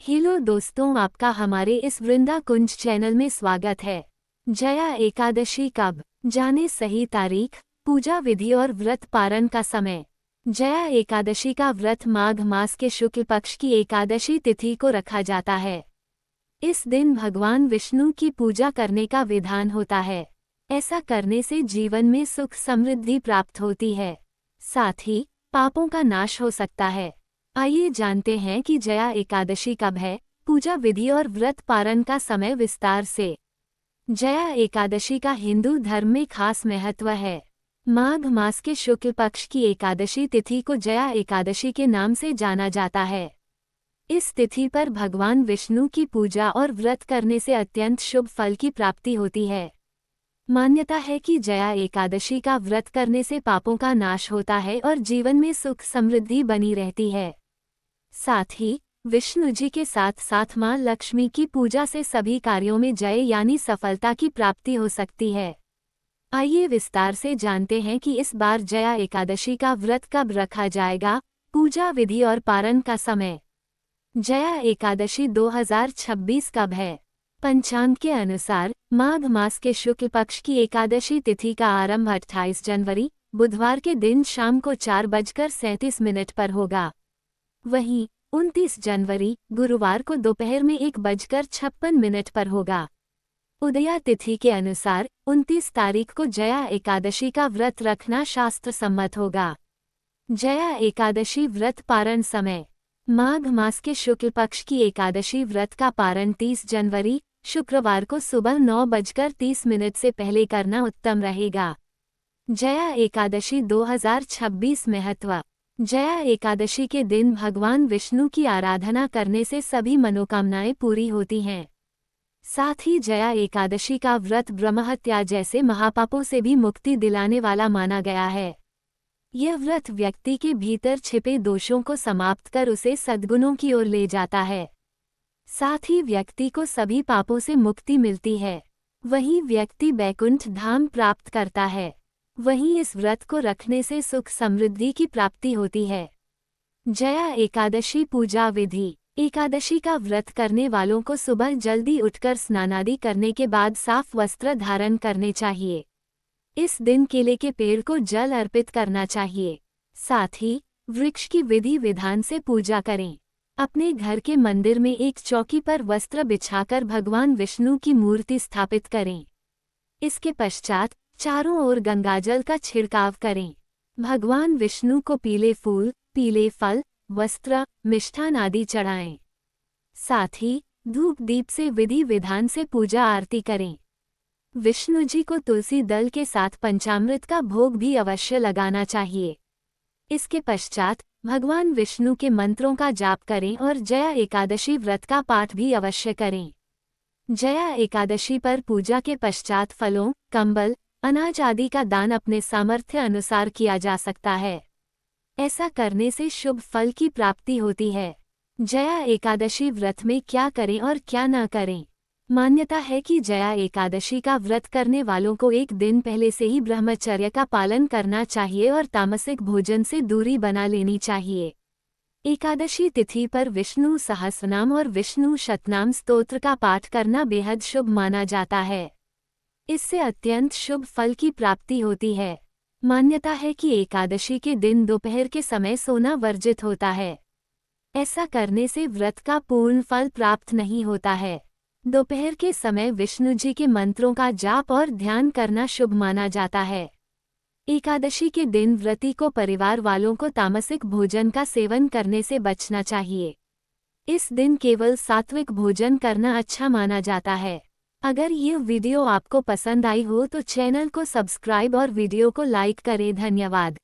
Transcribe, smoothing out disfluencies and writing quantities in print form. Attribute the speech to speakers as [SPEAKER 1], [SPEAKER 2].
[SPEAKER 1] Hello दोस्तों, आपका हमारे इस वृंदा कुंज चैनल में स्वागत है। जया एकादशी कब? जाने सही तारीख, पूजा विधि और व्रत पारण का समय। जया एकादशी का व्रत माघ मास के शुक्ल पक्ष की एकादशी तिथि को रखा जाता है। इस दिन भगवान विष्णु की पूजा करने का विधान होता है। ऐसा करने से जीवन में सुख समृद्धि प्राप्त होती है, साथ ही पापों का नाश हो सकता है। आइए जानते हैं कि जया एकादशी कब है, पूजा विधि और व्रत पारण का समय विस्तार से। जया एकादशी का हिंदू धर्म में खास महत्व है। माघ मास के शुक्ल पक्ष की एकादशी तिथि को जया एकादशी के नाम से जाना जाता है। इस तिथि पर भगवान विष्णु की पूजा और व्रत करने से अत्यंत शुभ फल की प्राप्ति होती है। मान्यता है कि जया एकादशी का व्रत करने से पापों का नाश होता है और जीवन में सुख समृद्धि बनी रहती है। साथ ही विष्णु जी के साथ साथ मां लक्ष्मी की पूजा से सभी कार्यों में जय यानी सफलता की प्राप्ति हो सकती है। आइए विस्तार से जानते हैं कि इस बार जया एकादशी का व्रत कब रखा जाएगा, पूजा विधि और पारण का समय। जया एकादशी 2026 कब है? पंचांग के अनुसार माघ मास के शुक्ल पक्ष की एकादशी तिथि का आरंभ 28 जनवरी बुधवार के दिन शाम को 4:37 पर होगा। वहीं 29 जनवरी गुरुवार को दोपहर में 1:56 पर होगा। उदया तिथि के अनुसार 29 तारीख को जया एकादशी का व्रत रखना शास्त्र सम्मत होगा। जया एकादशी व्रत पारण समय। माघ मास के शुक्ल पक्ष की एकादशी व्रत का पारण 30 जनवरी शुक्रवार को सुबह 9:30 से पहले करना उत्तम रहेगा। जया एकादशी 2026 महत्व। जया एकादशी के दिन भगवान विष्णु की आराधना करने से सभी मनोकामनाएं पूरी होती हैं। साथ ही जया एकादशी का व्रत ब्रह्महत्या जैसे महापापों से भी मुक्ति दिलाने वाला माना गया है। यह व्रत व्यक्ति के भीतर छिपे दोषों को समाप्त कर उसे सद्गुणों की ओर ले जाता है। साथ ही व्यक्ति को सभी पापों से मुक्ति मिलती है। वहीं व्यक्ति वैकुंठ धाम प्राप्त करता है। वहीं इस व्रत को रखने से सुख समृद्धि की प्राप्ति होती है। जया एकादशी पूजा विधि। एकादशी का व्रत करने वालों को सुबह जल्दी उठकर स्नानादि करने के बाद साफ वस्त्र धारण करने चाहिए। इस दिन केले के पेड़ को जल अर्पित करना चाहिए। साथ ही वृक्ष की विधि विधान से पूजा करें। अपने घर के मंदिर में एक चौकी पर वस्त्र बिछाकर भगवान विष्णु की मूर्ति स्थापित करें। इसके पश्चात चारों ओर गंगाजल का छिड़काव करें। भगवान विष्णु को पीले फूल, पीले फल, वस्त्र, मिष्ठान आदि चढ़ाएं। साथ ही धूप दीप से विधि विधान से पूजा आरती करें। विष्णु जी को तुलसी दल के साथ पंचामृत का भोग भी अवश्य लगाना चाहिए। इसके पश्चात भगवान विष्णु के मंत्रों का जाप करें और जया एकादशी व्रत का पाठ भी अवश्य करें। जया एकादशी पर पूजा के पश्चात फलों, कंबल, अनाज आदि का दान अपने सामर्थ्य अनुसार किया जा सकता है। ऐसा करने से शुभ फल की प्राप्ति होती है। जया एकादशी व्रत में क्या करें और क्या न करें? मान्यता है कि जया एकादशी का व्रत करने वालों को एक दिन पहले से ही ब्रह्मचर्य का पालन करना चाहिए और तामसिक भोजन से दूरी बना लेनी चाहिए। एकादशी तिथि पर विष्णु सहस्रनाम और विष्णु शतनाम स्तोत्र का पाठ करना बेहद शुभ माना जाता है। इससे अत्यंत शुभ फल की प्राप्ति होती है। मान्यता है कि एकादशी के दिन दोपहर के समय सोना वर्जित होता है। ऐसा करने से व्रत का पूर्ण फल प्राप्त नहीं होता है। दोपहर के समय विष्णु जी के मंत्रों का जाप और ध्यान करना शुभ माना जाता है। एकादशी के दिन व्रती को परिवार वालों को तामसिक भोजन का सेवन करने से बचना चाहिए। इस दिन केवल सात्विक भोजन करना अच्छा माना जाता है। अगर यह वीडियो आपको पसंद आई हो तो चैनल को सब्सक्राइब और वीडियो को लाइक करें। धन्यवाद।